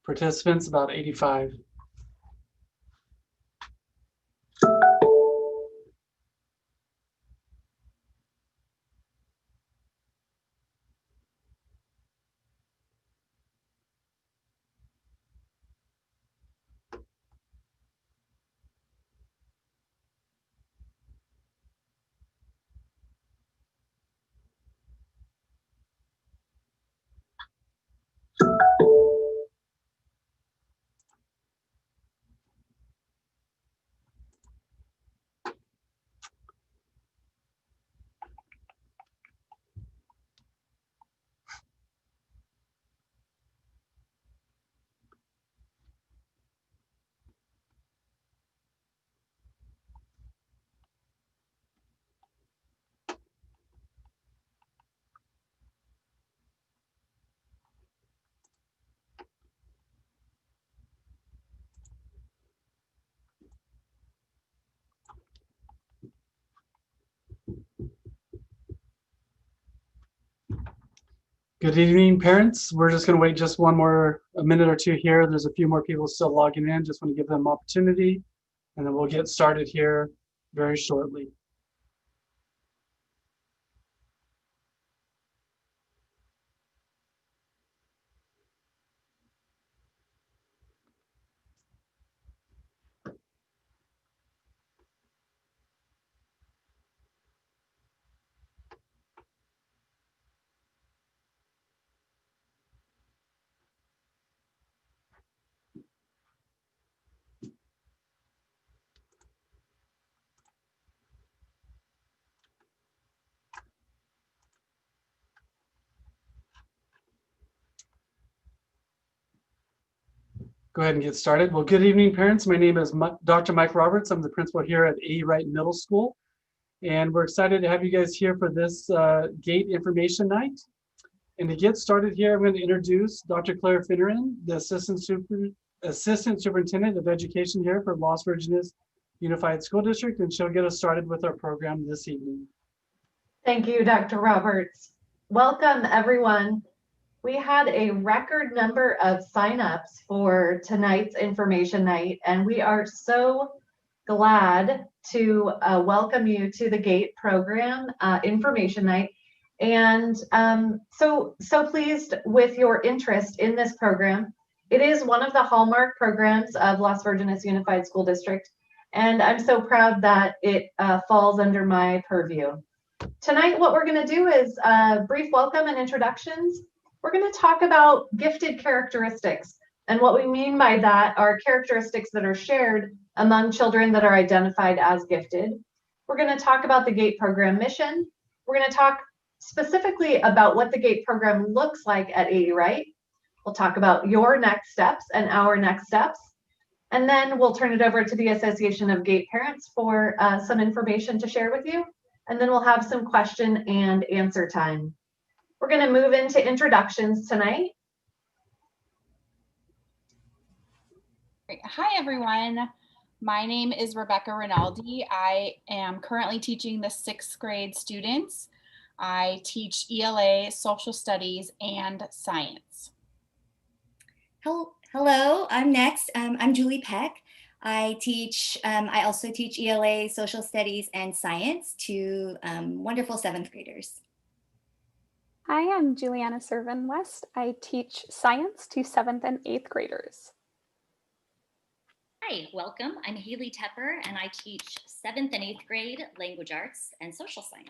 Participants, about 85. Good evening, parents. We're just going to wait just a minute or two here. There's a few more people still logging in. Just want to give them opportunity, and then we'll get started here very shortly. Go ahead and get started. Well, good evening, parents. My name is Dr. Mike Roberts. I'm the principal here at A. Wright Middle School, and we're excited to have you guys here for this GATE information night. And to get started here, I'm going to introduce Dr. Claire Finneran, the Assistant Superintendent of Education here for Las Virgenes Unified School District, and she'll get us started with our program this evening. Thank you, Dr. Roberts. Welcome, everyone. We had a record number of signups for tonight's information night, and we are so glad to welcome you to the GATE program information night. And so pleased with your interest in this program. It is one of the hallmark programs of Las Virgenes Unified School District, and I'm so proud that it falls under my purview. Tonight, what we're going to do is brief welcome and introductions. We're going to talk about gifted characteristics, and what we mean by that are characteristics that are shared among children that are identified as gifted. We're going to talk about the GATE program mission. We're going to talk specifically about what the GATE program looks like at A.E. Wright. We'll talk about your next steps and our next steps. And then we'll turn it over to the Association of GATE Parents for some information to share with you. And then we'll have some question and answer time. We're going to move into introductions tonight. Hi, everyone. My name is Rebecca Rinaldi. I am currently teaching the 6th grade students. I teach ELA, social studies, and science. Hello, I'm next. I'm Julie Peck. I also teach ELA, social studies, and science to wonderful 7th graders. Hi, I'm Juliana Servin West. I teach science to 7th and 8th graders. Hi, welcome. I'm Haley Tepper, and I teach 7th and 8th grade language arts and social science.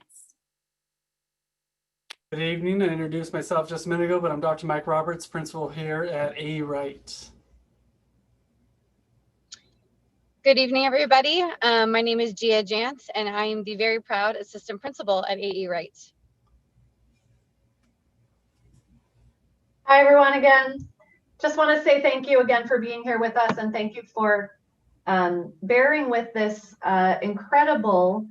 Good evening. I introduced myself just a minute ago, but I'm Dr. Mike Roberts, principal here at A. Wright. Good evening, everybody. My name is Gia Jantz, and I am the very proud assistant principal at A.E. Wright. Hi, everyone, again. Just want to say thank you again for being here with us, and thank you for bearing with this incredible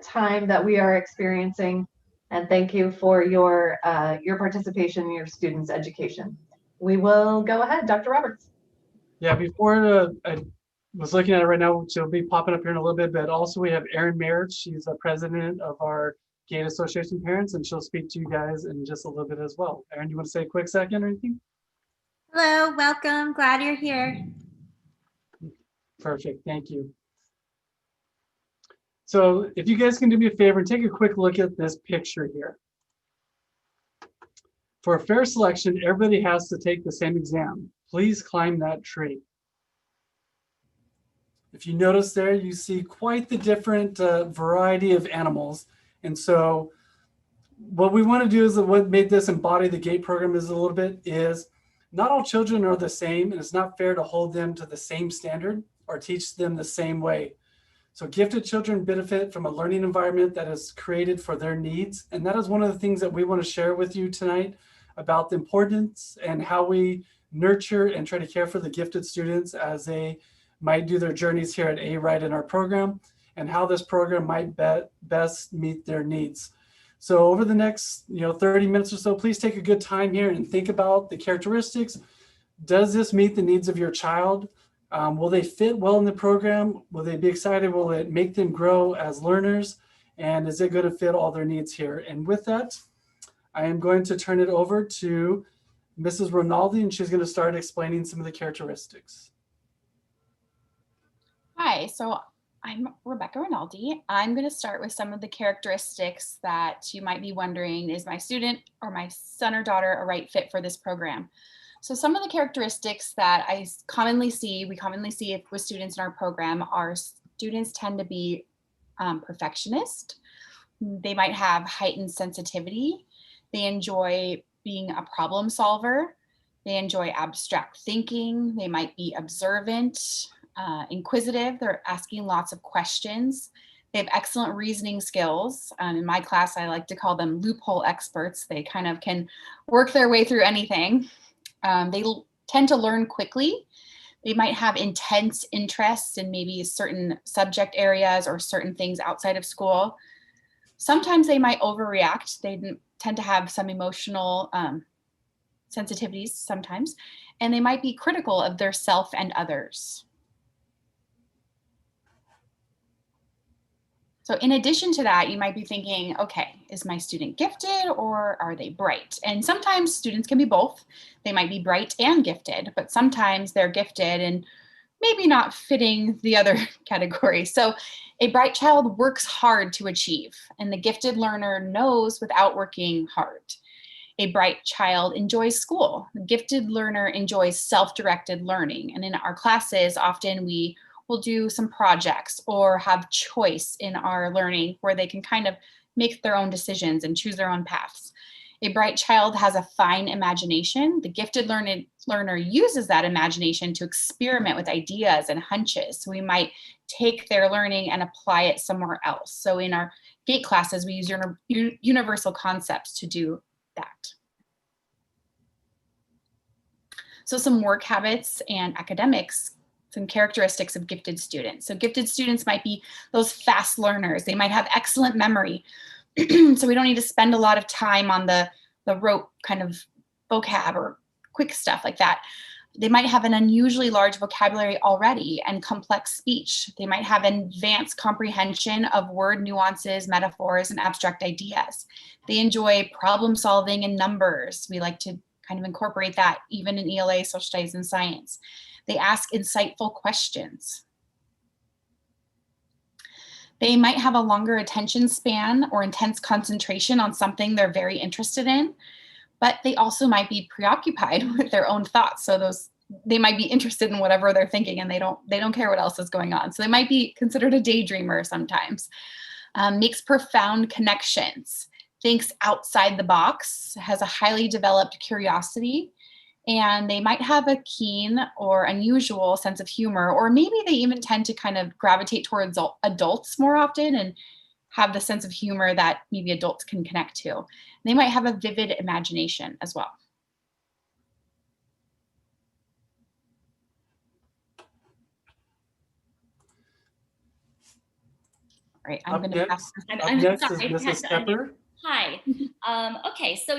time that we are experiencing, and thank you for your participation in your students' education. We will go ahead, Dr. Roberts. Yeah, before I was looking at it right now, she'll be popping up here in a little bit, but also we have Erin Merritt. She's the president of our GATE Association Parents, and she'll speak to you guys in just a little bit as well. Erin, you want to say a quick second or anything? Hello, welcome. Glad you're here. Perfect, thank you. So if you guys can do me a favor and take a quick look at this picture here. For a fair selection, everybody has to take the same exam. Please climb that tree. If you notice there, you see quite the different variety of animals. And so what we want to do is what made this embody the GATE program is a little bit is not all children are the same, and it's not fair to hold them to the same standard or teach them the same way. So gifted children benefit from a learning environment that is created for their needs. And that is one of the things that we want to share with you tonight about the importance and how we nurture and try to care for the gifted students as they might do their journeys here at A-Right in our program, and how this program might best meet their needs. So over the next 30 minutes or so, please take a good time here and think about the characteristics. Does this meet the needs of your child? Will they fit well in the program? Will they be excited? Will it make them grow as learners? And is it going to fit all their needs here? And with that, I am going to turn it over to Mrs. Rinaldi, and she's going to start explaining some of the characteristics. Hi, so I'm Rebecca Rinaldi. I'm going to start with some of the characteristics that you might be wondering, is my student or my son or daughter a right fit for this program? So some of the characteristics that we commonly see with students in our program are students tend to be perfectionist. They might have heightened sensitivity. They enjoy being a problem solver. They enjoy abstract thinking. They might be observant, inquisitive. They're asking lots of questions. They have excellent reasoning skills. In my class, I like to call them loophole experts. They kind of can work their way through anything. They tend to learn quickly. They might have intense interests in maybe certain subject areas or certain things outside of school. Sometimes they might overreact. They tend to have some emotional sensitivities sometimes, and they might be critical of their self and others. So in addition to that, you might be thinking, okay, is my student gifted or are they bright? And sometimes students can be both. They might be bright and gifted, but sometimes they're gifted and maybe not fitting the other category. So a bright child works hard to achieve, and the gifted learner knows without working hard. A bright child enjoys school. The gifted learner enjoys self-directed learning. And in our classes, often we will do some projects or have choice in our learning where they can kind of make their own decisions and choose their own paths. A bright child has a fine imagination. The gifted learner uses that imagination to experiment with ideas and hunches. So we might take their learning and apply it somewhere else. So in our GATE classes, we use universal concepts to do that. So some work habits and academics, some characteristics of gifted students. So gifted students might be those fast learners. They might have excellent memory. So we don't need to spend a lot of time on the rote kind of vocab or quick stuff like that. They might have an unusually large vocabulary already and complex speech. They might have advanced comprehension of word nuances, metaphors, and abstract ideas. They enjoy problem solving and numbers. We like to kind of incorporate that even in ELA, social studies, and science. They ask insightful questions. They might have a longer attention span or intense concentration on something they're very interested in, but they also might be preoccupied with their own thoughts. So they might be interested in whatever they're thinking, and they don't care what else is going on. So they might be considered a daydreamer sometimes. Makes profound connections, thinks outside the box, has a highly developed curiosity, and they might have a keen or unusual sense of humor, or maybe they even tend to kind of gravitate towards adults more often and have the sense of humor that maybe adults can connect to. They might have a vivid imagination as well. All right, I'm going to pass. I'm next sorry, is Mrs. Tepper. Hi. Okay, so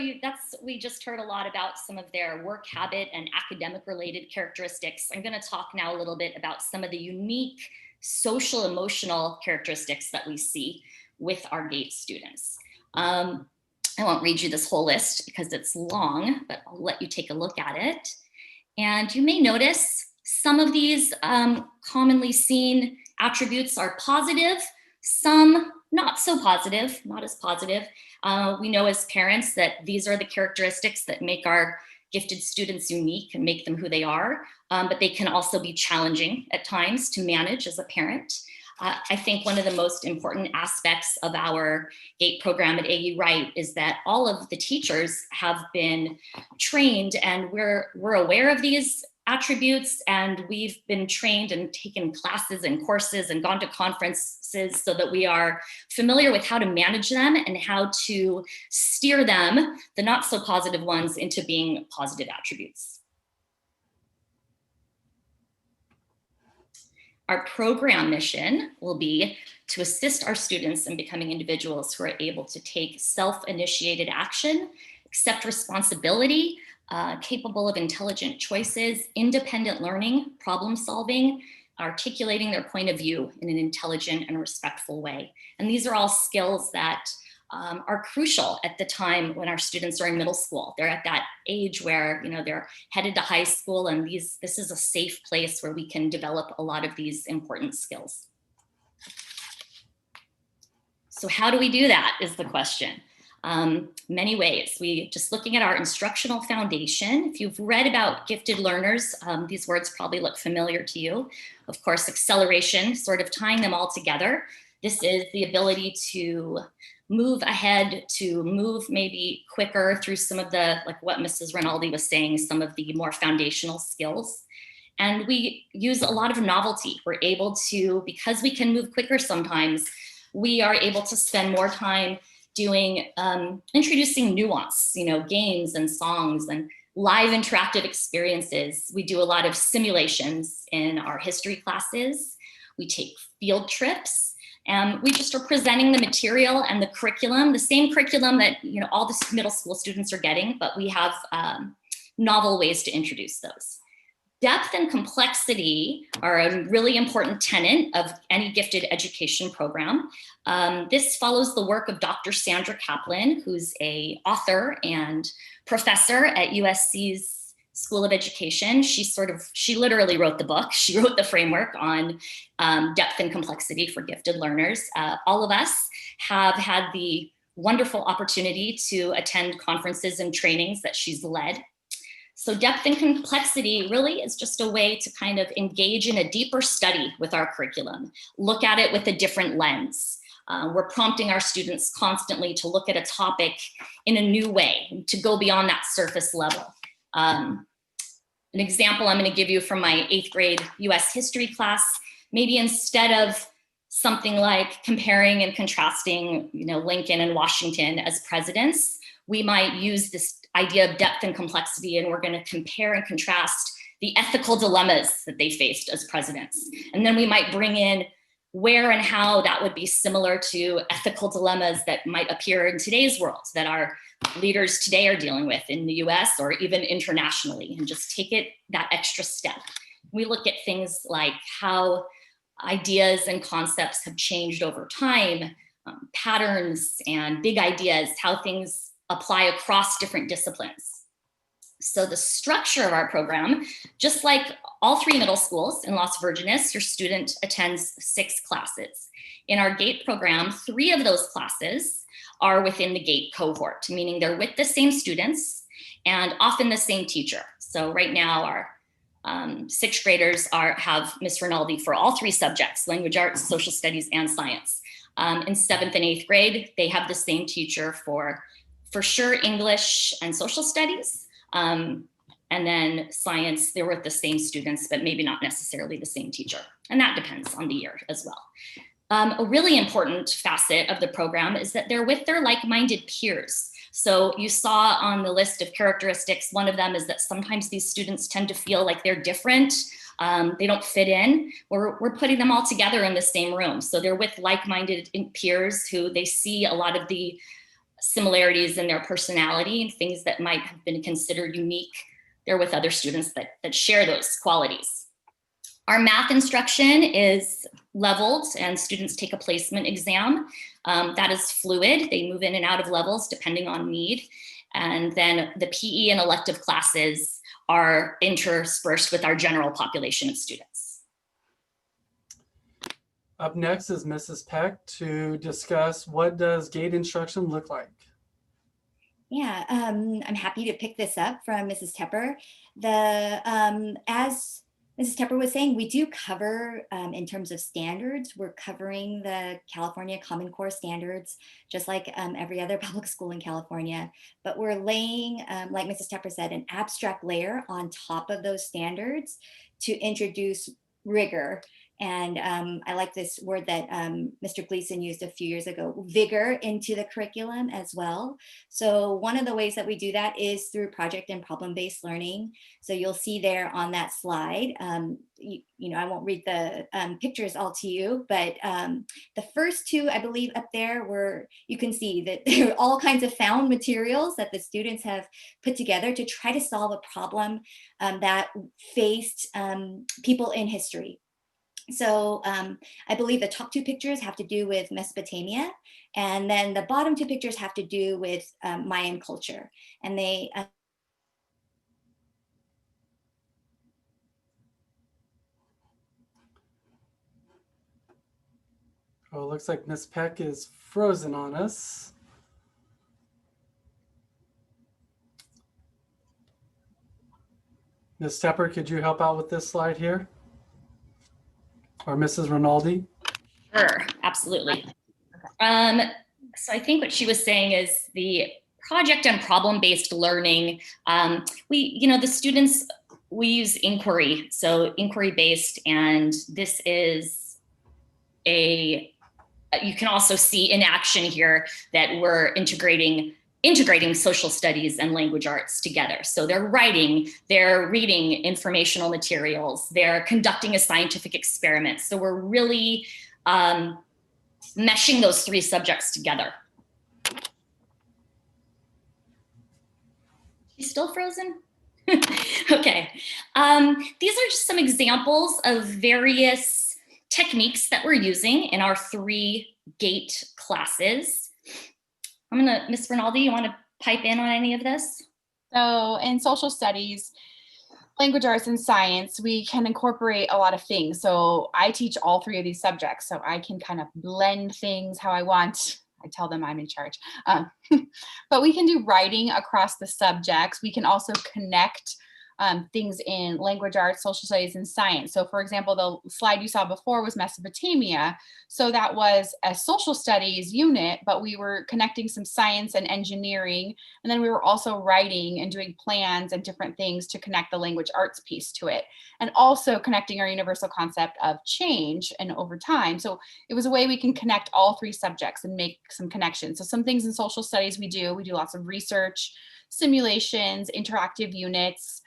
we just heard a lot about some of their work habit and academic related characteristics. I'm going to talk now a little bit about some of the unique social emotional characteristics that we see with our GATE students. I won't read you this whole list because it's long, but I'll let you take a look at it. And you may notice some of these commonly seen attributes are positive, some not so positive, not as positive. We know as parents that these are the characteristics that make our gifted students unique and make them who they are, but they can also be challenging at times to manage as a parent. I think one of the most important aspects of our GATE program at AU Wright is that all of the teachers have been trained, and we're aware of these attributes, and we've been trained and taken classes and courses and gone to conferences so that we are familiar with how to manage them and how to steer them, the not so positive ones, into being positive attributes. Our program mission will be to assist our students in becoming individuals who are able to take self-initiated action, accept responsibility, capable of intelligent choices, independent learning, problem solving, articulating their point of view in an intelligent and respectful way. And these are all skills that are crucial at the time when our students are in middle school. They're at that age where, they're headed to high school, and this is a safe place where we can develop a lot of these important skills. So how do we do that is the question. Many ways. Just looking at our instructional foundation, if you've read about gifted learners, these words probably look familiar to you. Of course, acceleration, sort of tying them all together. This is the ability to move ahead, to move maybe quicker through some of the, like what Mrs. Rinaldi was saying, some of the more foundational skills. And we use a lot of novelty. We're able to, because we can move quicker sometimes, we are able to spend more time doing, introducing nuance, games and songs and live interactive experiences. We do a lot of simulations in our history classes. We take field trips. And we just are presenting the material and the curriculum, the same curriculum that all the middle school students are getting, but we have novel ways to introduce those. Depth and complexity are a really important tenet of any gifted education program. This follows the work of Dr. Sandra Kaplan, who's an author and professor at USC's School of Education. She literally wrote the book. She wrote the framework on depth and complexity for gifted learners. All of us have had the wonderful opportunity to attend conferences and trainings that she's led. So depth and complexity really is just a way to kind of engage in a deeper study with our curriculum, look at it with a different lens. We're prompting our students constantly to look at a topic in a new way, to go beyond that surface level. An example I'm going to give you from my 8th grade US history class, maybe instead of something like comparing and contrasting, Lincoln and Washington as presidents, we might use this idea of depth and complexity, and we're going to compare and contrast the ethical dilemmas that they faced as presidents. And then we might bring in where and how that would be similar to ethical dilemmas that might appear in today's world that our leaders today are dealing with in the US or even internationally, and just take it that extra step. We look at things like how ideas and concepts have changed over time, patterns and big ideas, how things apply across different disciplines. So the structure of our program, just like all 3 middle schools in Las Virgenes, your student attends 6 classes. In our GATE program, 3 of those classes are within the GATE cohort, meaning they're with the same students and often the same teacher. So right now our 6th graders have Miss Rinaldi for all 3 subjects, language arts, social studies, and science. In 7th and 8th grade, they have the same teacher for sure English and social studies. And then science, they're with the same students, but maybe not necessarily the same teacher. And that depends on the year as well. A really important facet of the program is that they're with their like-minded peers. So you saw on the list of characteristics, one of them is that sometimes these students tend to feel like they're different. They don't fit in. We're putting them all together in the same room. So they're with like-minded peers who they see a lot of the similarities in their personality and things that might have been considered unique. They're with other students that share those qualities. Our math instruction is leveled and students take a placement exam. That is fluid. They move in and out of levels depending on need. And then the PE and elective classes are interspersed with our general population of students. Up next is Mrs. Peck to discuss what does GATE instruction look like. Yeah, I'm happy to pick this up from Mrs. Tepper. As Mrs. Tepper was saying, we do cover, in terms of standards, we're covering the California Common Core standards, just like every other public school in California. But we're laying, like Mrs. Tepper said, an abstract layer on top of those standards to introduce rigor. And I like this word that Mr. Gleason used a few years ago, vigor, into the curriculum as well. So one of the ways that we do that is through project and problem-based learning. So you'll see there on that slide, you know, I won't read the pictures all to you, but the first two, I believe up there were, you can see that there are all kinds of found materials that the students have put together to try to solve a problem that faced people in history. So I believe the top two pictures have to do with Mesopotamia, and then the bottom two pictures have to do with Mayan culture. And they Oh, it looks like Miss Peck is frozen on us. Ms. Tepper, could you help out with this slide here? Or Mrs. Rinaldi? Sure, absolutely. So I think what she was saying is the project and problem-based learning. The students, we use inquiry, so inquiry-based, and this is you can also see in action here that we're integrating social studies and language arts together. So they're writing, they're reading informational materials, they're conducting a scientific experiment. So we're really meshing those three subjects together. She's still frozen? Okay. These are just some examples of various techniques that we're using in our 3 GATE classes. Ms. Rinaldi, you want to pipe in on any of this? So in social studies, language arts, and science, we can incorporate a lot of things. So I teach all 3 of these subjects, so I can kind of blend things how I want. I tell them I'm in charge. But we can do writing across the subjects. We can also connect things in language arts, social studies, and science. So for example, the slide you saw before was Mesopotamia. So that was a social studies unit, but we were connecting some science and engineering. And then we were also writing and doing plans and different things to connect the language arts piece to it. And also connecting our universal concept of change and over time. So it was a way we can connect all 3 subjects and make some connections. So some things in social studies we do lots of research, simulations, interactive units.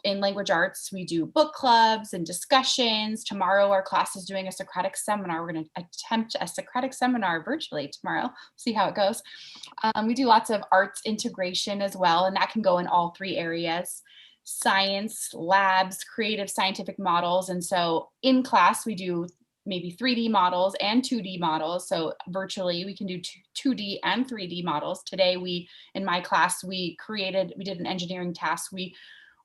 In language arts, we do book clubs and discussions. Tomorrow, our class is doing a Socratic seminar. We're going to attempt a Socratic seminar virtually tomorrow. See how it goes. We do lots of arts integration as well, and that can go in all 3 areas. Science, labs, creative scientific models. And so in class, we do maybe 3D models and 2D models. So virtually we can do 2D and 3D models. Today in my class, we did an engineering task. We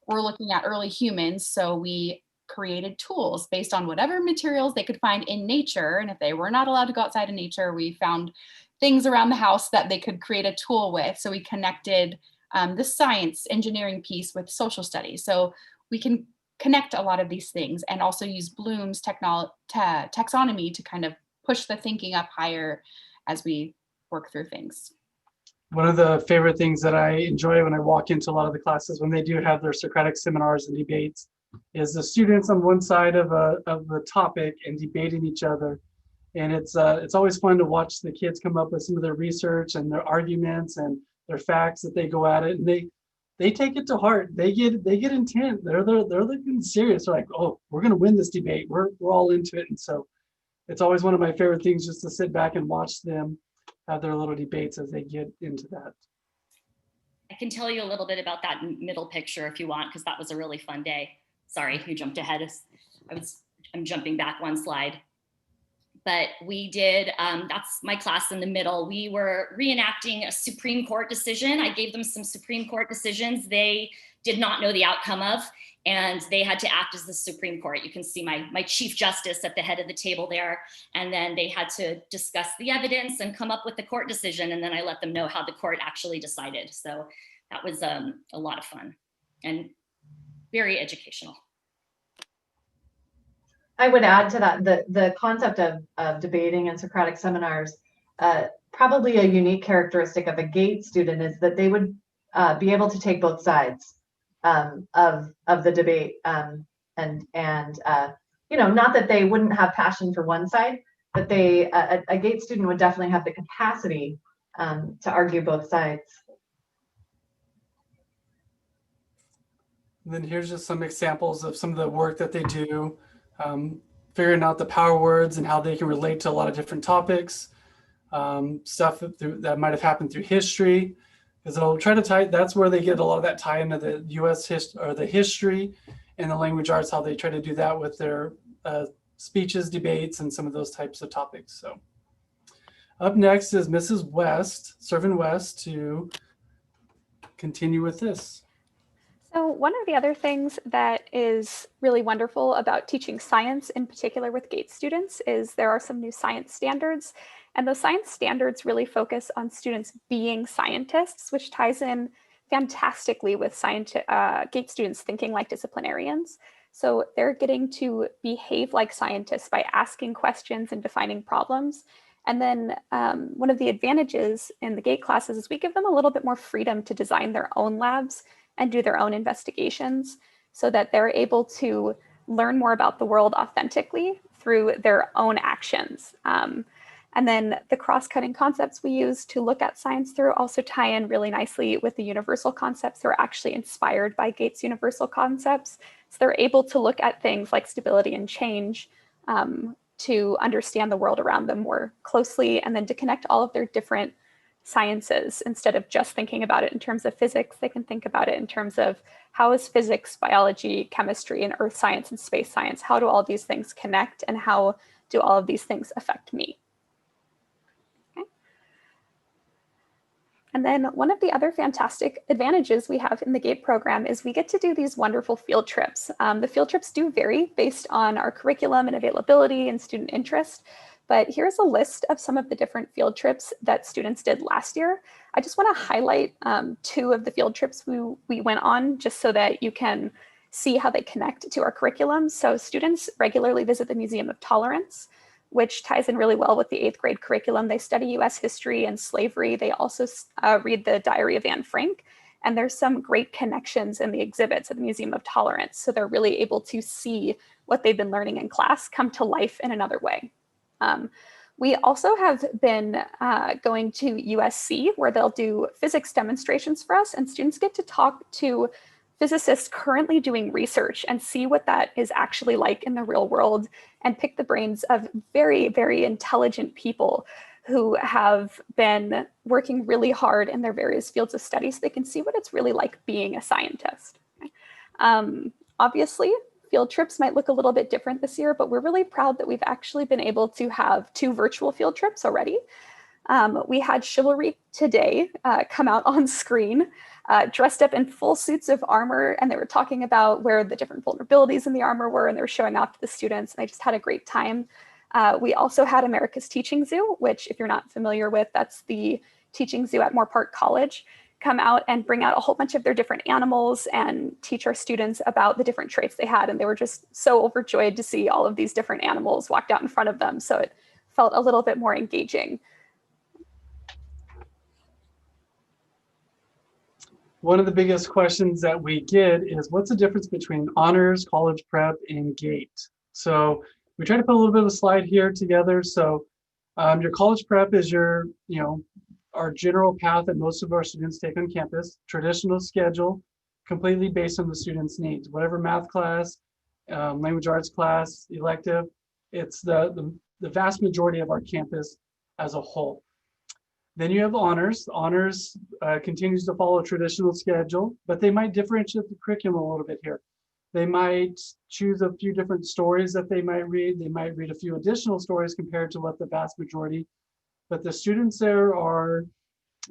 were looking at early humans. So we created tools based on whatever materials they could find in nature. And if they were not allowed to go outside in nature, we found things around the house that they could create a tool with. So we connected the science engineering piece with social studies. So we can connect a lot of these things and also use Bloom's taxonomy to kind of push the thinking up higher as we work through things. One of the favorite things that I enjoy when I walk into a lot of the classes when they do have their Socratic seminars and debates is the students on one side of the topic and debating each other. And it's always fun to watch the kids come up with some of their research and their arguments and their facts that they go at it, and they take it to heart. They get intent. They're looking serious. They're like, oh, we're gonna win this debate. We're all into it. And so it's always one of my favorite things just to sit back and watch them have their little debates as they get into that. I can tell you a little bit about that middle picture if you want, because that was a really fun day. Sorry, you jumped ahead. I'm jumping back one slide. But we did, that's my class in the middle. We were reenacting a Supreme Court decision. I gave them some Supreme Court decisions. They did not know the outcome of, and they had to act as the Supreme Court. You can see my Chief Justice at the head of the table there, and then they had to discuss the evidence and come up with the court decision, and then I let them know how the court actually decided. So that was a lot of fun and very educational. I would add to that the concept of debating and Socratic seminars, probably a unique characteristic of a GATE student is that they would be able to take both sides of the debate, and you know, not that they wouldn't have passion for one side, but a GATE student would definitely have the capacity to argue both sides. And then here's just some examples of some of the work that they do, figuring out the power words and how they can relate to a lot of different topics, stuff that might have happened through history, because they'll try to tie, that's where they get a lot of that tie into the US history or the history and the language arts, how they try to do that with their speeches, debates, and some of those types of topics. So up next is Mrs. West, Servant West, to continue with this. So one of the other things that is really wonderful about teaching science, in particular with GATE students, is there are some new science standards. And those science standards really focus on students being scientists, which ties in fantastically with GATE students thinking like disciplinarians. So they're getting to behave like scientists by asking questions and defining problems. And then one of the advantages in the GATE classes is we give them a little bit more freedom to design their own labs and do their own investigations so that they're able to learn more about the world authentically through their own actions. And then the cross-cutting concepts we use to look at science through also tie in really nicely with the universal concepts. They're actually inspired by Gates' universal concepts. So they're able to look at things like stability and change to understand the world around them more closely, and then to connect all of their different sciences. Instead of just thinking about it in terms of physics, they can think about it in terms of how is physics, biology, chemistry, and earth science and space science, how do all these things connect, and how do all of these things affect me? Okay. And then one of the other fantastic advantages we have in the GATE program is we get to do these wonderful field trips. The field trips do vary based on our curriculum and availability and student interest. But here's a list of some of the different field trips that students did last year. I just want to highlight 2 of the field trips we went on, just so that you can see how they connect to our curriculum. So students regularly visit the Museum of Tolerance, which ties in really well with the 8th grade curriculum. They study US history and slavery. They also read the Diary of Anne Frank. And there's some great connections in the exhibits at the Museum of Tolerance. So they're really able to see what they've been learning in class come to life in another way. We also have been going to USC, where they'll do physics demonstrations for us, and students get to talk to physicists currently doing research and see what that is actually like in the real world, and pick the brains of very, very intelligent people who have been working really hard in their various fields of study, so they can see what it's really like being a scientist. Okay. Obviously, field trips might look a little bit different this year, but we're really proud that we've actually been able to have 2 virtual field trips already. We had Chivalry Today come out on screen, dressed up in full suits of armor, and they were talking about where the different vulnerabilities in the armor were, and they were showing off to the students, and they just had a great time. We also had America's Teaching Zoo, which, if you're not familiar with, that's the teaching zoo at Moore Park College, come out and bring out a whole bunch of their different animals and teach our students about the different traits they had. And they were just so overjoyed to see all of these different animals walked out in front of them. So it felt a little bit more engaging. One of the biggest questions that we get is, what's the difference between honors, college prep, and GATE? So we try to put a little bit of a slide here together. So your college prep is your, our general path that most of our students take on campus, traditional schedule, completely based on the student's needs. Whatever math class, language arts class, elective, it's the vast majority of our campus as a whole. Then you have honors. Honors continues to follow a traditional schedule, but they might differentiate the curriculum a little bit here. They might choose a few different stories that they might read. They might read a few additional stories compared to what the vast majority. But the students there are,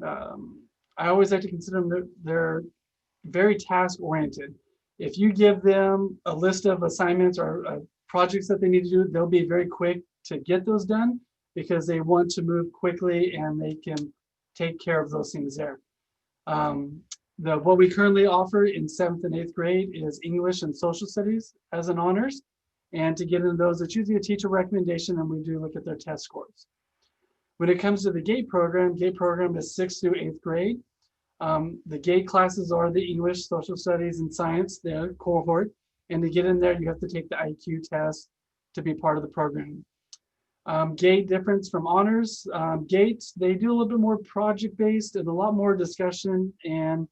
I always like to consider them, they're very task oriented. If you give them a list of assignments or projects that they need to do, they'll be very quick to get those done because they want to move quickly and they can take care of those things there. What we currently offer in 7th and 8th grade is English and social studies as an honors. And to get into those, it's usually a teacher recommendation, and we do look at their test scores. When it comes to the GATE program is 6th through 8th grade. The GATE classes are the English, social studies, and science, their cohort. And to get in there, you have to take the IQ test to be part of the program. GATE difference from honors. GATE, they do a little bit more project-based and a lot more discussion, and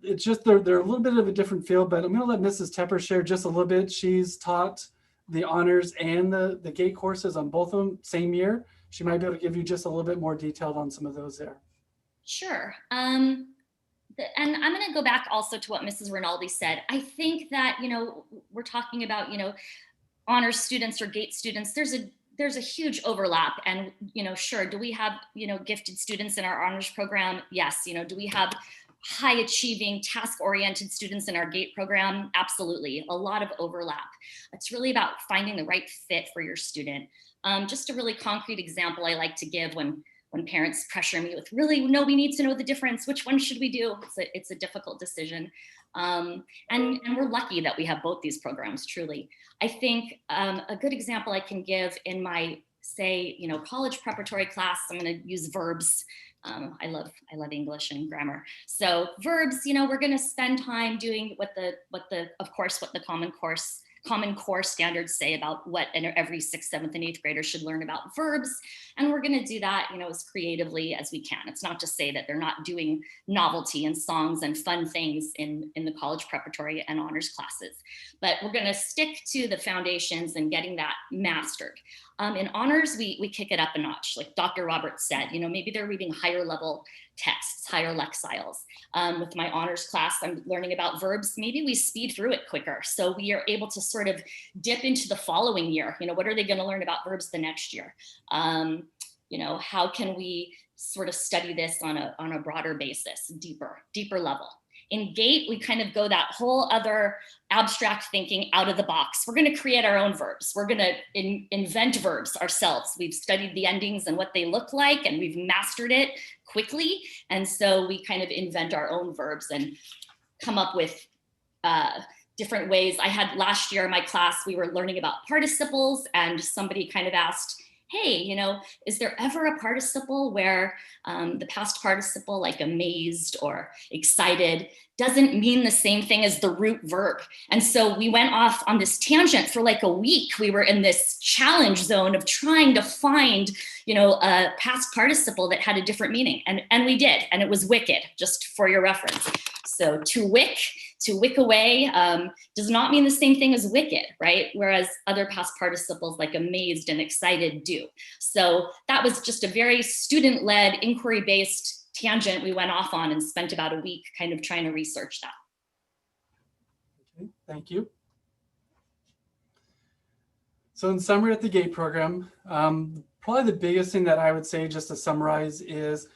it's just they're a little bit of a different field, but I'm going to let Mrs. Tepper share just a little bit. She's taught the honors and the GATE courses on both of them same year. She might be able to give you just a little bit more detail on some of those there. Sure. And I'm going to go back also to what Mrs. Rinaldi said. I think that, we're talking about, honors students or GATE students. There's a huge overlap, and, sure. Do we have, gifted students in our honors program? Yes. Do we have high achieving, task-oriented students in our GATE program? Absolutely, a lot of overlap. It's really about finding the right fit for your student. Just a really concrete example I like to give when parents pressure me with, really, no, we need to know the difference. Which one should we do? It's a difficult decision. And we're lucky that we have both these programs, truly. I think a good example I can give in my, say, college preparatory class, I'm going to use verbs. I love English and grammar. So verbs, we're going to spend time doing what the Common Core standards say about what every 6th, 7th, and 8th grader should learn about verbs. And we're going to do that, as creatively as we can. It's not to say that they're not doing novelty and songs and fun things in the college preparatory and honors classes, but we're going to stick to the foundations and getting that mastered. In honors, we kick it up a notch. Like Dr. Roberts said, maybe they're reading higher level texts, higher lexiles. With my honors class, I'm learning about verbs. Maybe we speed through it quicker, so we are able to sort of dip into the following year. What are they going to learn about verbs the next year? How can we sort of study this on a broader basis, deeper level? In GATE, we kind of go that whole other abstract thinking out of the box. We're going to create our own verbs. We're going to invent verbs ourselves. We've studied the endings and what they look like, and we've mastered it quickly. And so we kind of invent our own verbs and come up with different ways. I had last year in my class, we were learning about participles, and somebody kind of asked, hey, is there ever a participle where the past participle, like amazed or excited, doesn't mean the same thing as the root verb? And so we went off on this tangent for like a week. We were in this challenge zone of trying to find, a past participle that had a different meaning. And we did, and it was wicked, just for your reference. So to wick away does not mean the same thing as wicked, right? Whereas other past participles like amazed and excited do. So that was just a very student-led, inquiry-based tangent we went off on and spent about a week kind of trying to research that. Okay, thank you. So in summary at the GATE program, probably the biggest thing that I would say, just to summarize, is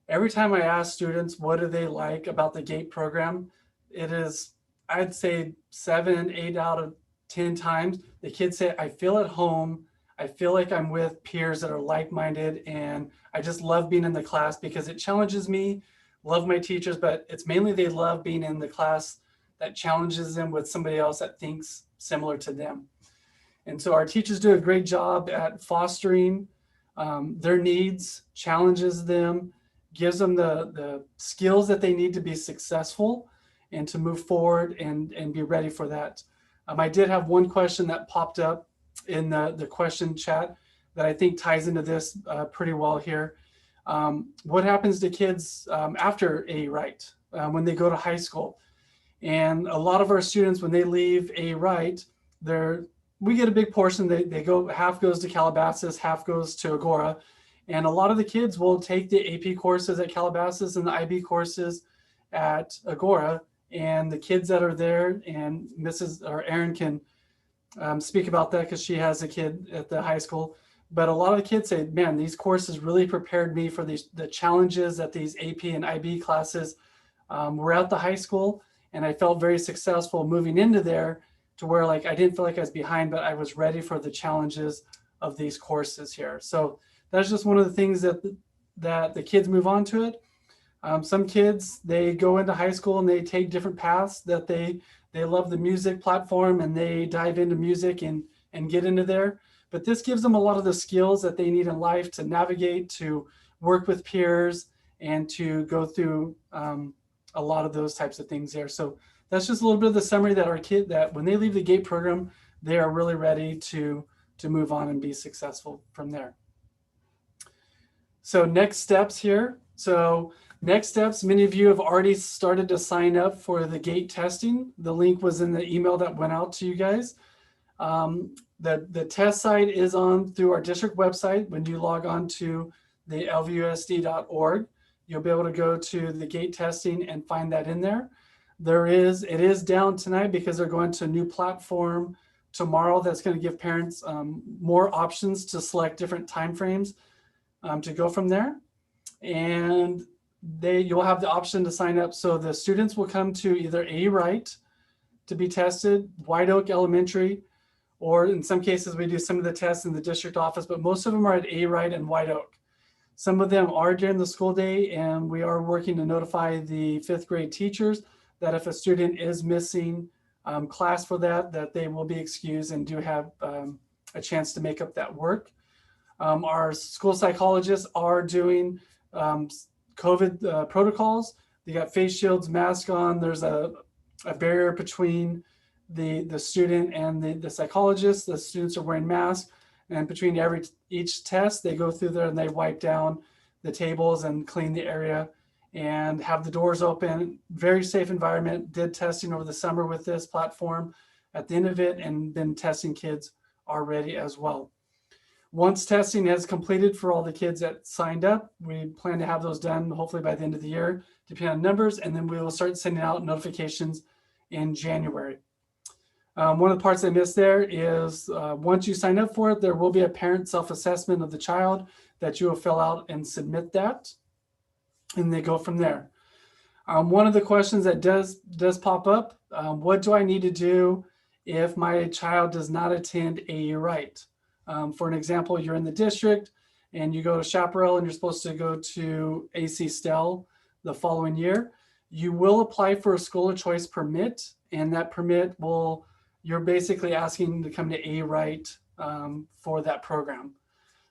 every time I ask students what do they like about the GATE program, it is, I'd say 7, 8 out of 10 times, the kids say, I feel at home. I feel like I'm with peers that are like-minded, and I just love being in the class because it challenges me. Love my teachers, but it's mainly they love being in the class that challenges them with somebody else that thinks similar to them. And so our teachers do a great job at fostering their needs, challenges them, gives them the skills that they need to be successful and to move forward and be ready for that. I did have one question that popped up in the question chat that I think ties into this pretty well here. What happens to kids after A Wright when they go to high school? And a lot of our students, when they leave A Wright, we get a big portion. They go, half goes to Calabasas, half goes to Agora. And a lot of the kids will take the AP courses at Calabasas and the IB courses at Agora. And the kids that are there, and Erin can speak about that because she has a kid at the high school. But a lot of the kids say, man, these courses really prepared me for the challenges that these AP and IB classes were at the high school, and I felt very successful moving into there to where like I didn't feel like I was behind, but I was ready for the challenges of these courses here. So that's just one of the things that the kids move on to it. Some kids, they go into high school and they take different paths that they love the music platform and they dive into music and get into there. But this gives them a lot of the skills that they need in life to navigate, to work with peers, and to go through a lot of those types of things there. So that's just a little bit of the summary that our kid, that when they leave the GATE program, they are really ready to move on and be successful from there. So next steps here. So next steps, many of you have already started to sign up for the GATE testing. The link was in the email that went out to you guys. The test site is on through our district website. When you log on to the lvusd.org, you'll be able to go to the GATE testing and find that in there. It is down tonight because they're going to a new platform tomorrow that's going to give parents more options to select different timeframes to go from there. And you'll have the option to sign up. So the students will come to either A. Wright to be tested, White Oak Elementary, or in some cases we do some of the tests in the district office, but most of them are at A. Wright and White Oak. Some of them are during the school day, and we are working to notify the 5th grade teachers that if a student is missing class for that they will be excused and do have a chance to make up that work. Our school psychologists are doing COVID protocols. They got face shields, mask on. There's a barrier between the student and the psychologist. The students are wearing masks, and between each test, they go through there and they wipe down the tables and clean the area and have the doors open. Very safe environment. Did testing over the summer with this platform at the end of it, and been testing kids already as well. Once testing has completed for all the kids that signed up, we plan to have those done hopefully by the end of the year, depending on numbers, and then we will start sending out notifications in January. One of the parts I missed there is once you sign up for it, there will be a parent self-assessment of the child that you will fill out and submit that, and they go from there. One of the questions that does pop up, what do I need to do if my child does not attend A. Wright? For an example, you're in the district and you go to Chaparral and you're supposed to go to AC Stell the following year. You will apply for a school of choice permit, and that permit you're basically asking to come to A. Wright for that program.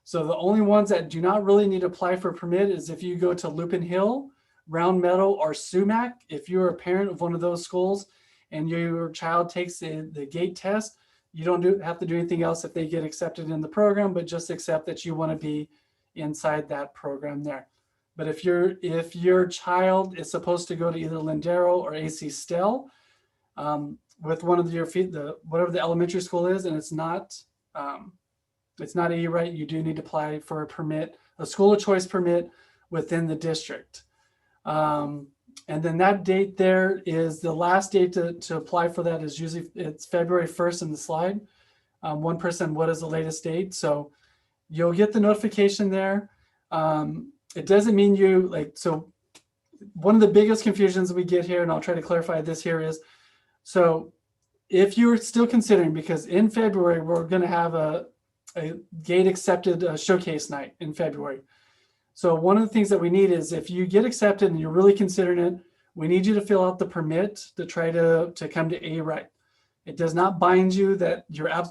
So the only ones that do not really need to apply for a permit is if you go to Lupin Hill, Round Meadow, or Sumac. If you're a parent of one of those schools and your child takes the GATE test, you don't have to do anything else if they get accepted in the program, but just accept that you want to be inside that program there. But if your child is supposed to go to either Lindero or AC Stell with one of your whatever the elementary school is, and it's not A. Wright, you do need to apply for a permit, a school of choice permit within the district. And then that date there is the last date to apply for that is usually it's February 1st in the slide. One person, what is the latest date? So you'll get the notification there. It doesn't mean so one of the biggest confusions we get here, and I'll try to clarify this here is, so if you're still considering, because in February, we're going to have a GATE accepted showcase night in February. So one of the things that we need is if you get accepted and you're really considering it, we need you to fill out the permit to try to come to A. Wright. It does not bind you that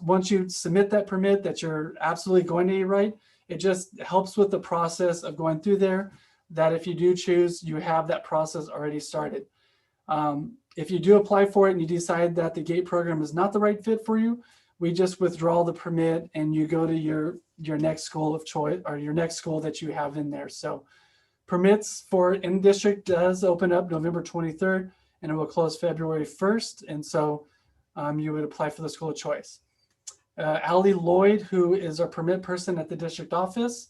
once you submit that permit that you're absolutely going to A. Wright. It just helps with the process of going through there, that if you do choose, you have that process already started. If you do apply for it and you decide that the GATE program is not the right fit for you, we just withdraw the permit and you go to your next school of choice or your next school that you have in there. So permits for in district does open up November 23rd and it will close February 1st. And so you would apply for the school of choice. Allie Lloyd, who is our permit person at the district office,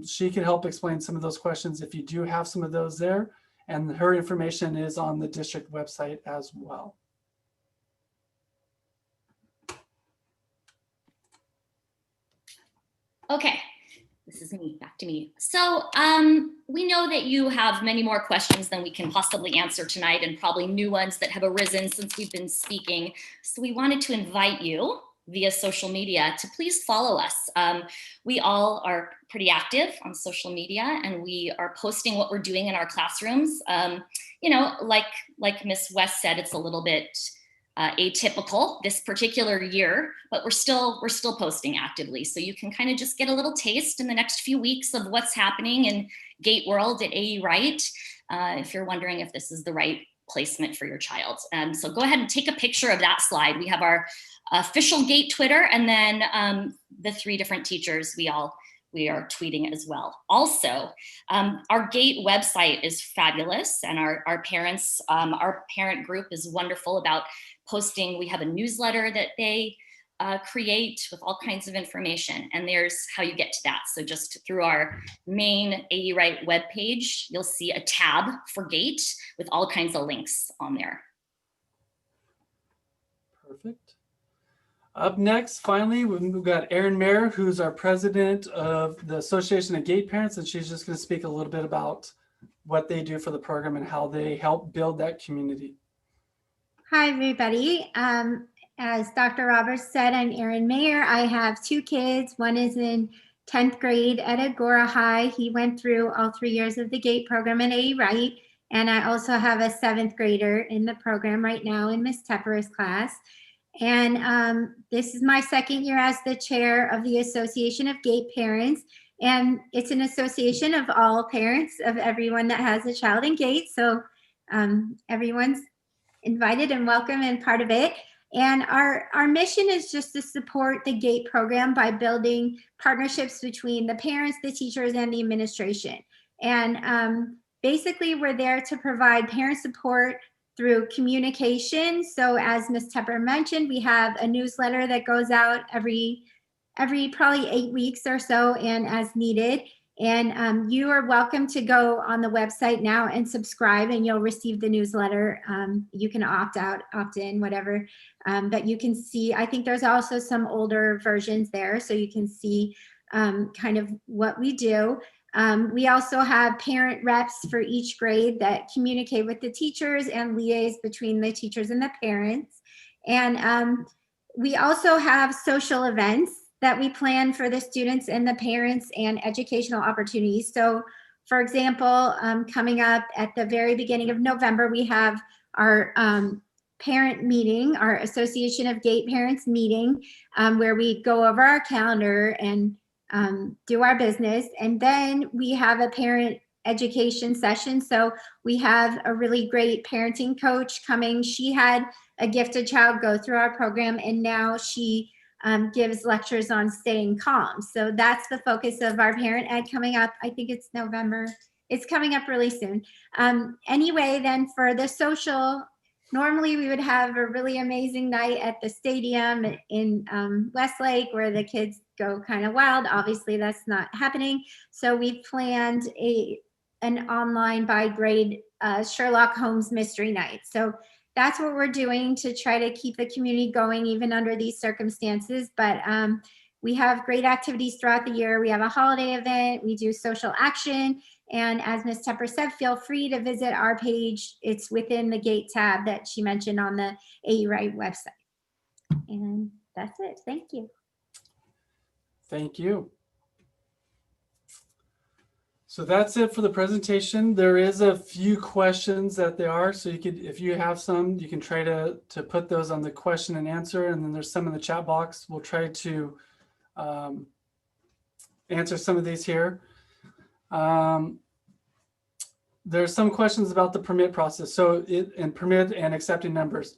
she can help explain some of those questions if you do have some of those there. And her information is on the district website as well. Okay, This is me, back to me. So we know that you have many more questions than we can possibly answer tonight, and probably new ones that have arisen since we've been speaking. So we wanted to invite you via social media to please follow us. We all are pretty active on social media, and we are posting what we're doing in our classrooms. You know, like Ms. West said, it's a little bit atypical this particular year, but we're still posting actively. So you can kind of just get a little taste in the next few weeks of what's happening in Gate World at AE Wright, if you're wondering if this is the right placement for your child. So go ahead and take a picture of that slide. We have our official Gate Twitter, and then the 3 different teachers we are tweeting as well. Also, our Gate website is fabulous, and our parents, our parent group is wonderful about posting. We have a newsletter that they create with all kinds of information, and there's how you get to that. So just through our main AE Wright webpage, you'll see a tab for Gate with all kinds of links on there. Perfect. Up next, finally, we've got Erin Mayer, who's our president of the Association of Gate Parents, and she's just going to speak a little bit about what they do for the program and how they help build that community. Hi, everybody. As Dr. Roberts said, I'm Erin Mayer. I have 2 kids. One is in 10th grade at Agora High. He went through all 3 years of the GATE program at AE Wright. And I also have a 7th grader in the program right now in Miss Tepper's class. And this is my 2nd year as the chair of the Association of GATE Parents. And it's an association of all parents of everyone that has a child in GATE. So everyone's invited and welcome and part of it. And our mission is just to support the GATE program by building partnerships between the parents, the teachers, and the administration. And basically, we're there to provide parent support through communication. So as Ms. Tepper mentioned, we have a newsletter that goes out every probably 8 weeks or so, and as needed. And you are welcome to go on the website now and subscribe, and you'll receive the newsletter. You can opt out, opt in, whatever. But you can see, I think there's also some older versions there, so you can see kind of what we do. We also have parent reps for each grade that communicate with the teachers and liaise between the teachers and the parents. And we also have social events that we plan for the students and the parents and educational opportunities. So for example, coming up at the very beginning of November, we have our parent meeting, our Association of GATE Parents meeting, where we go over our calendar and do our business. And then we have a parent education session. So we have a really great parenting coach coming. She had a gifted child go through our program, and now she gives lectures on staying calm. So that's the focus of our parent ed coming up. I think it's November. It's coming up really soon. Anyway, then for the social, normally we would have a really amazing night at the stadium in Westlake where the kids go kind of wild. Obviously that's not happening. So we planned an online by grade Sherlock Holmes mystery night. So that's what we're doing to try to keep the community going even under these circumstances. But we have great activities throughout the year. We have a holiday event, we do social action. And as Ms. Tepper said, feel free to visit our page. It's within the GATE tab that she mentioned on the AE Wright website. And that's it. Thank you. Thank you. So that's it for the presentation. There is a few questions that there are. So you could, if you have some, you can try to put those on the question and answer. And then there's some in the chat box. We'll try to answer some of these here. There's some questions about the permit process. So permit and accepting numbers.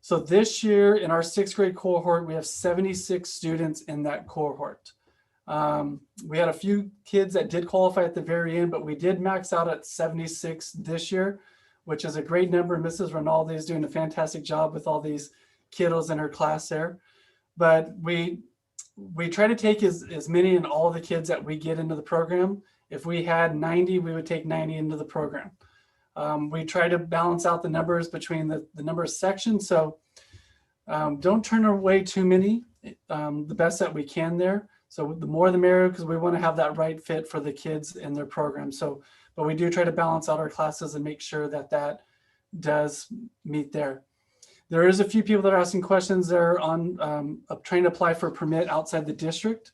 So this year in our 6th grade cohort, we have 76 students in that cohort. We had a few kids that did qualify at the very end, but we did max out at 76 this year, which is a great number. Mrs. Rinaldi is doing a fantastic job with all these kiddos in her class there. But we try to take as many and all the kids that we get into the program. If we had 90, we would take 90 into the program. We try to balance out the numbers between the number of sections. So don't turn away too many, the best that we can there. So the more the merrier, because we want to have that right fit for the kids and their program. So, but we do try to balance out our classes and make sure that that does meet there. There is a few people that are asking questions there on trying to apply for a permit outside the district.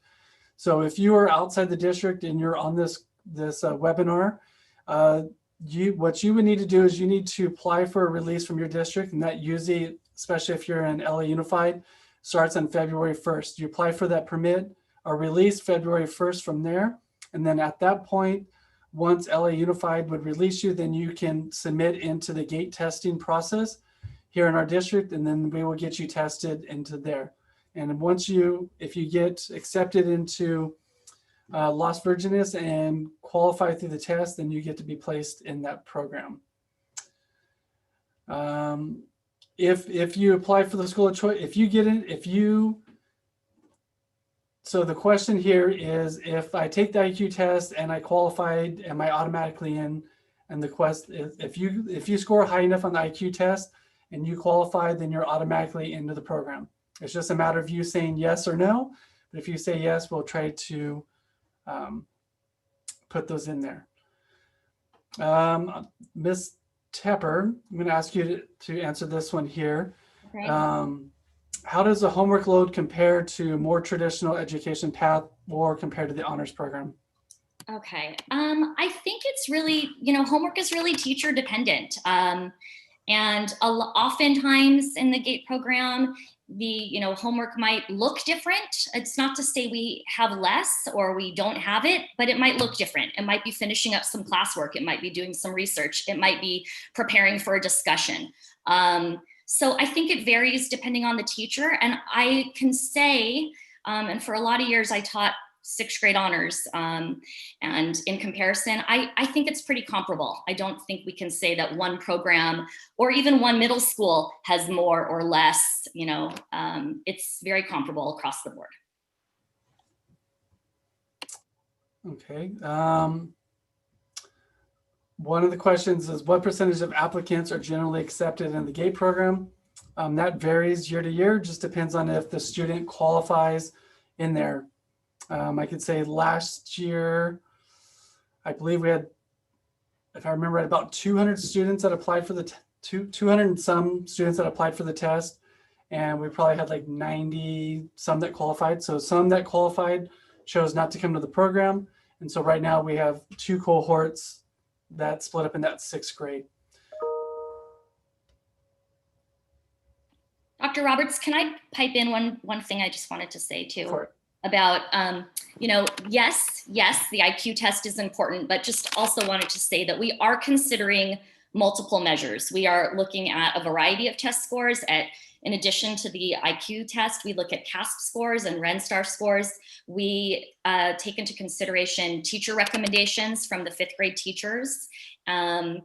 So if you are outside the district and you're on this webinar, what you would need to do is you need to apply for a release from your district, and that usually, especially if you're in LA Unified, starts on February 1st. You apply for that permit or release February 1st from there. And then at that point, once LA Unified would release you, then you can submit into the gate testing process here in our district, and then we will get you tested into there. And once if you get accepted into Las Virgenes and qualify through the test, then you get to be placed in that program. If you apply for the school of choice, if you get in, so the question here is, if I take the IQ test and I qualified, am I automatically in? And the question, if you score high enough on the IQ test and you qualify, then you're automatically into the program. It's just a matter of you saying yes or no. But if you say yes, we'll try to put those in there. Ms. Tepper, I'm going to ask you to answer this one here. Okay. How does the homework load compare to more traditional education path or compared to the honors program? Okay. I think it's really, homework is really teacher dependent. And oftentimes in the GATE program, the homework might look different. It's not to say we have less or we don't have it, but it might look different. It might be finishing up some classwork. It might be doing some research. It might be preparing for a discussion. So I think it varies depending on the teacher. And I can say, and for a lot of years I taught 6th grade honors, and in comparison, I think it's pretty comparable. I don't think we can say that one program or even one middle school has more or less. It's very comparable across the board. Okay. One of the questions is, what percentage of applicants are generally accepted in the GATE program? That varies year to year, just depends on if the student qualifies in there. I could say last year, I believe we had, if I remember right, about 200 students that applied for the 200 and some students that applied for the test, and we probably had like 90 some that qualified. So some that qualified chose not to come to the program, and so right now we have 2 cohorts that split up in that 6th grade. Dr. Roberts, can I pipe in one thing I just wanted to say too? For it. About, yes, the IQ test is important, but just also wanted to say that we are considering multiple measures. We are looking at a variety of test scores. In addition to the IQ test, we look at CASP scores and RENSTAR scores. We take into consideration teacher recommendations from the 5th grade teachers, and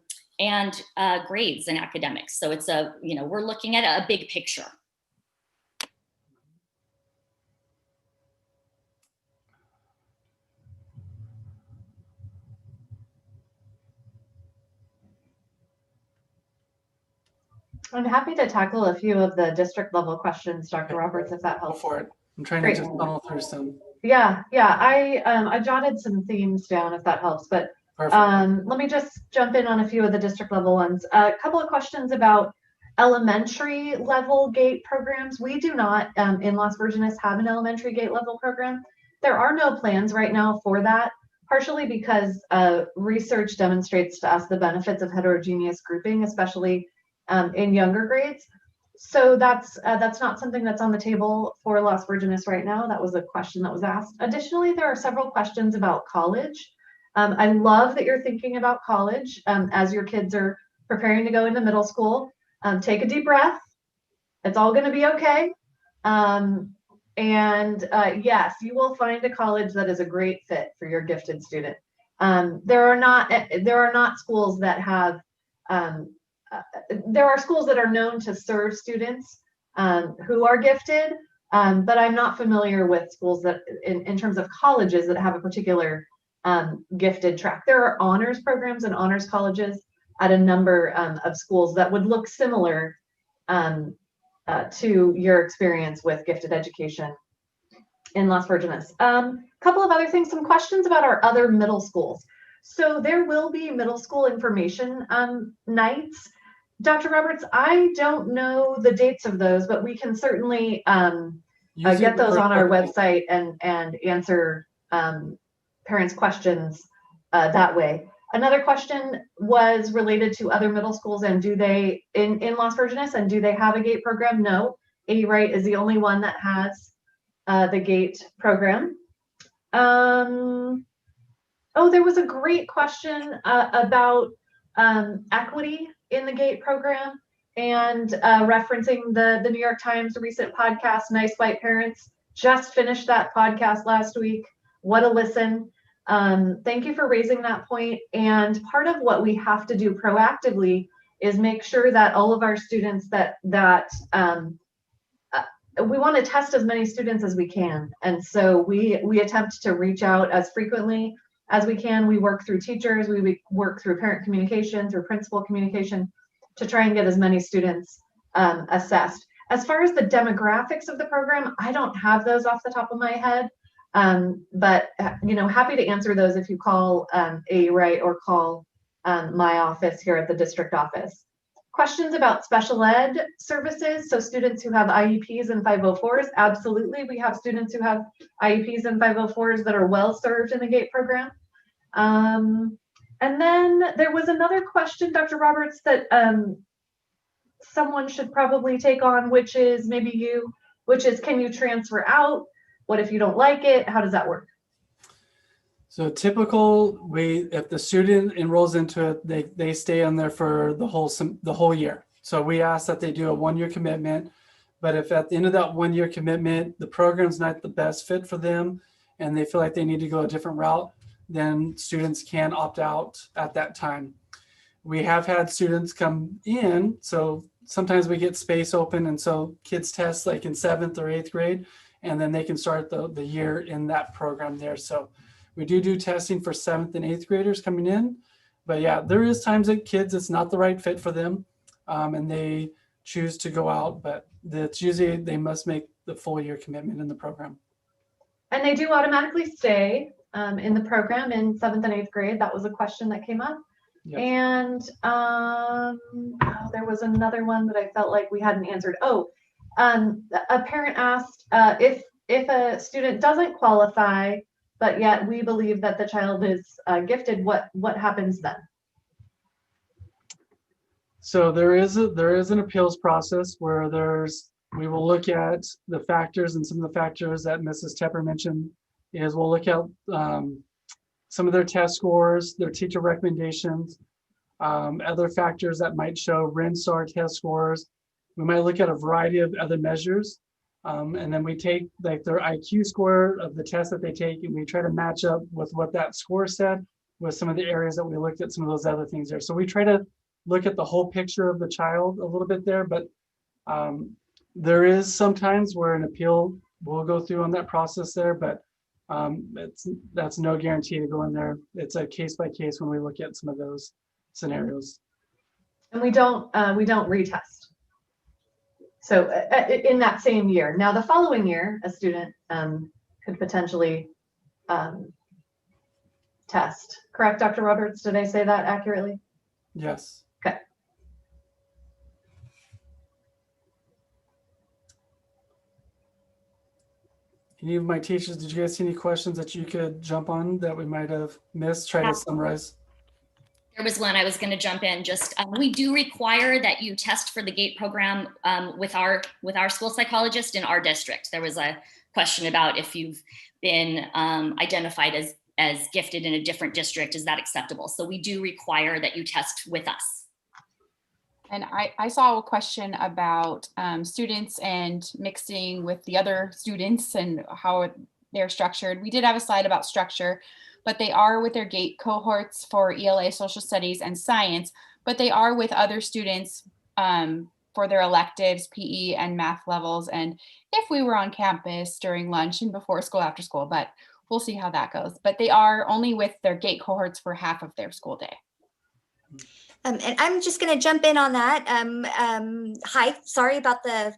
grades and academics. So it's we're looking at a big picture. I'm happy to tackle a few of the district level questions, Dr. Roberts, if that Go helps. for it. I'm trying Great. to just funnel through some. Yeah. I jotted some themes down if that helps, but Perfect. let me just jump in on a few of the district level ones. A couple of questions about elementary level GATE programs. We do not in Las Virgenes have an elementary GATE level program. There are no plans right now for that, partially because research demonstrates to us the benefits of heterogeneous grouping, especially in younger grades. So that's not something that's on the table for Las Virgenes right now. That was a question that was asked. Additionally, there are several questions about college. I love that you're thinking about college as your kids are preparing to go into middle school. Take a deep breath. It's all going to be okay. Yes, you will find a college that is a great fit for your gifted student. There are not schools that have there are schools that are known to serve students who are gifted, but I'm not familiar with schools that in terms of colleges that have a particular gifted track. There are honors programs and honors colleges at a number of schools that would look similar to your experience with gifted education. in Las Virgenes. Couple of other things, some questions about our other middle schools. So there will be middle school information nights. Dr. Roberts, I don't know the dates of those, but we can certainly get those on our website and answer parents' questions that way. Another question was related to other middle schools and do they, in Las Virgenes, and do they have a GATE program? No, A. Wright is the only one that has the GATE program. Oh, there was a great question about equity in the GATE program and referencing the New York Times recent podcast, Nice White Parents. Just finished that podcast last week. What a listen. Thank you for raising that point. And part of what we have to do proactively is make sure that all of our students we want to test as many students as we can. And so we attempt to reach out as frequently as we can. We work through teachers, we work through parent communication, through principal communication to try and get as many students assessed. As far as the demographics of the program, I don't have those off the top of my head, but happy to answer those if you call A. Wright or call my office here at the district office. Questions about special ed services. So students who have IEPs and 504s, absolutely. We have students who have IEPs and 504s that are well served in the GATE program. And then there was another question, Dr. Roberts, that someone should probably take on, which is maybe you, which is, can you transfer out? What if you don't like it? How does that work? So typical way, if the student enrolls into it, they stay on there for the whole year. So we ask that they do a 1-year commitment, but if at the end of that 1-year commitment, the program's not the best fit for them and they feel like they need to go a different route, then students can opt out at that time. We have had students come in, so sometimes we get space open and so kids test like in 7th or 8th grade, and then they can start the year in that program there. So we do testing for 7th and 8th graders coming in, but yeah, there is times that kids, it's not the right fit for them and they choose to go out, but it's usually they must make the full year commitment in the program. And they do automatically stay in the program in 7th and 8th grade. That was a question that came up. Yes. And there was another one that I felt like we hadn't answered. A parent asked if a student doesn't qualify, but yet we believe that the child is gifted, what happens then? So there is an appeals process where we will look at the factors, and some of the factors that Mrs. Tepper mentioned is we'll look at some of their test scores, their teacher recommendations, other factors that might show RENSTAR test scores. We might look at a variety of other measures. And then we take like their IQ score of the test that they take, and we try to match up with what that score said with some of the areas that we looked at, some of those other things there. So we try to look at the whole picture of the child a little bit there, but there is sometimes where an appeal will go through on that process there, but that's no guarantee to go in there. It's a case by case when we look at some of those scenarios. And we don't retest. So in that same year. Now the following year, a student could potentially test. Correct, Dr. Roberts? Did I say that accurately? Yes. Okay. Any of my teachers, did you guys see any questions that you could jump on that we might have missed? Try to summarize. There was one I was going to jump in. Just we do require that you test for the GATE program with our school psychologist in our district. There was a question about if you've been identified as gifted in a different district, is that acceptable? So we do require that you test with us. And I saw a question about students and mixing with the other students and how they're structured. We did have a slide about structure, but they are with their GATE cohorts for ELA, social studies, and science, but they are with other students for their electives, PE and math levels, and if we were on campus during lunch and before school, after school, but we'll see how that goes. But they are only with their GATE cohorts for half of their school day. And I'm just going to jump in on that. Hi, sorry about the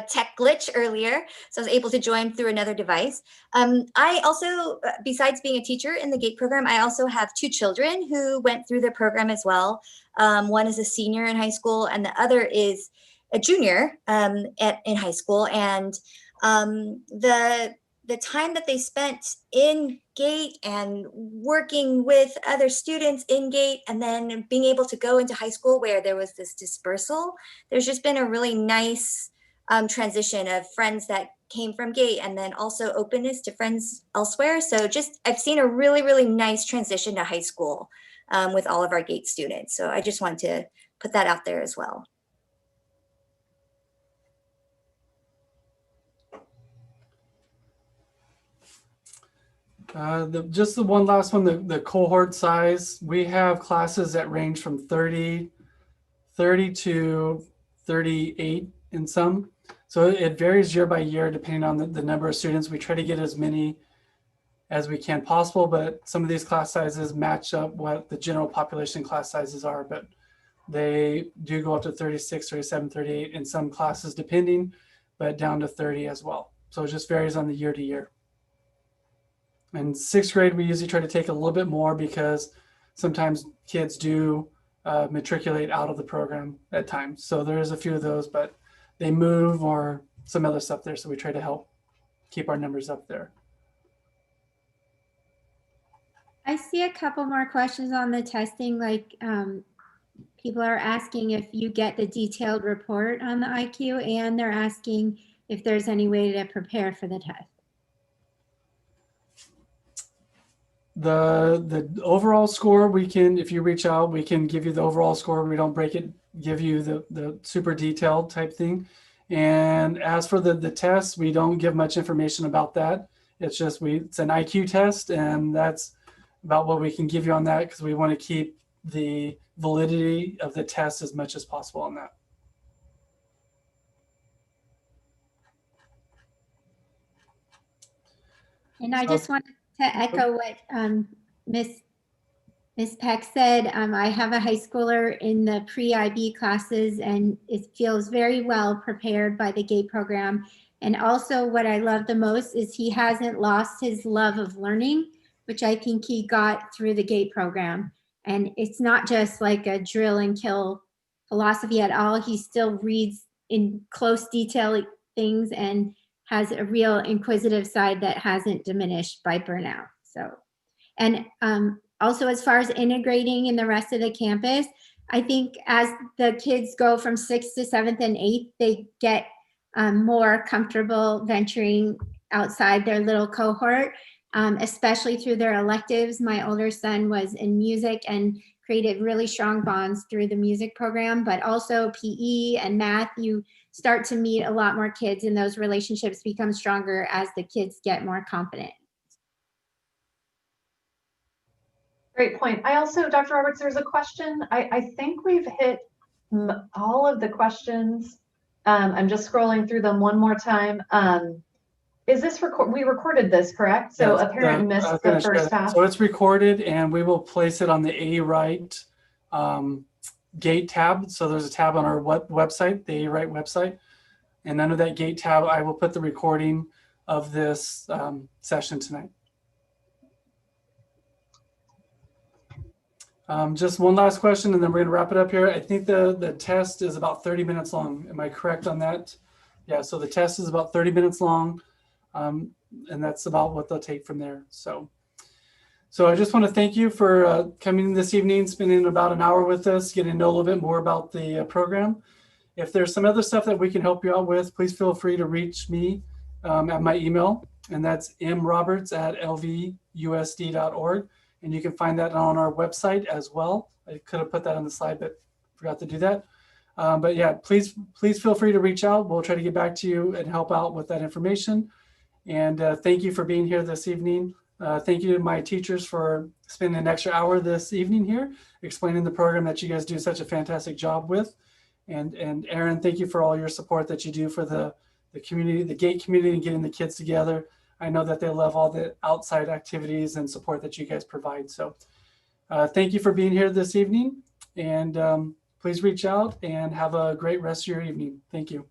tech glitch earlier, so I was able to join through another device. I also, besides being a teacher in the GATE program, I also have 2 children who went through the program as well. One is a senior in high school, and the other is a junior in high school. And the time that they spent in GATE and working with other students in GATE, and then being able to go into high school where there was this dispersal, there's just been a really nice transition of friends that came from GATE, and then also openness to friends elsewhere. So just, I've seen a really, really nice transition to high school with all of our GATE students. So I just wanted to put that out there as well. Just the one last one, the cohort size. We have classes that range from 30 to 38 in some. So it varies year by year depending on the number of students. We try to get as many as we can possible, but some of these class sizes match up what the general population class sizes are, but they do go up to 36, 37, 38 in some classes depending, but down to 30 as well. So it just varies on the year to year. In 6th grade, we usually try to take a little bit more because sometimes kids do matriculate out of the program at times. So there is a few of those, but they move or some other stuff there. So we try to help keep our numbers up there. I see a couple more questions on the testing, like people are asking if you get the detailed report on the IQ, and they're asking if there's any way to prepare for the test. The overall score, we can, if you reach out, we can give you the overall score. We don't break it, give you the super detailed type thing. And as for the test, we don't give much information about that. It's just it's an IQ test, and that's about what we can give you on that, because we want to keep the validity of the test as much as possible on that. And I just wanted to echo what Miss Peck said. I have a high schooler in the pre-IB classes, and it feels very well prepared by the GATE program. And also what I love the most is he hasn't lost his love of learning, which I think he got through the GATE program. And it's not just like a drill and kill philosophy at all. He still reads in close detail things and has a real inquisitive side that hasn't diminished by burnout. So, and also as far as integrating in the rest of the campus, I think as the kids go from 6th to 7th and 8th, they get more comfortable venturing outside their little cohort, especially through their electives. My older son was in music and created really strong bonds through the music program, but also PE and math. You start to meet a lot more kids, and those relationships become stronger as the kids get more confident. Great point. I also, Dr. Roberts, there's a question. I think we've hit all of the questions. I'm just scrolling through them one more time. Is this we recorded this, correct? So yes, a parent missed the first half. So it's recorded, and we will place it on the A Right GATE tab. So there's a tab on our website, the A Right website. And under that GATE tab, I will put the recording of this session tonight. Just one last question, and then we're going to wrap it up here. I think the test is about 30 minutes long. Am I correct on that? Yeah, so the test is about 30 minutes long, and that's about what they'll take from there. So I just want to thank you for coming this evening, spending about an hour with us, getting to know a little bit more about the program. If there's some other stuff that we can help you out with, please feel free to reach me at my email, and that's mroberts@lvusd.org. And you can find that on our website as well. I could have put that on the slide, but forgot to do that. But yeah, please feel free to reach out. We'll try to get back to you and help out with that information. And thank you for being here this evening. Thank you to my teachers for spending an extra hour this evening here, explaining the program that you guys do such a fantastic job with. And Aaron, thank you for all your support that you do for the community, the GATE community, and getting the kids together. I know that they love all the outside activities and support that you guys provide. So thank you for being here this evening, and please reach out and have a great rest of your evening. Thank you.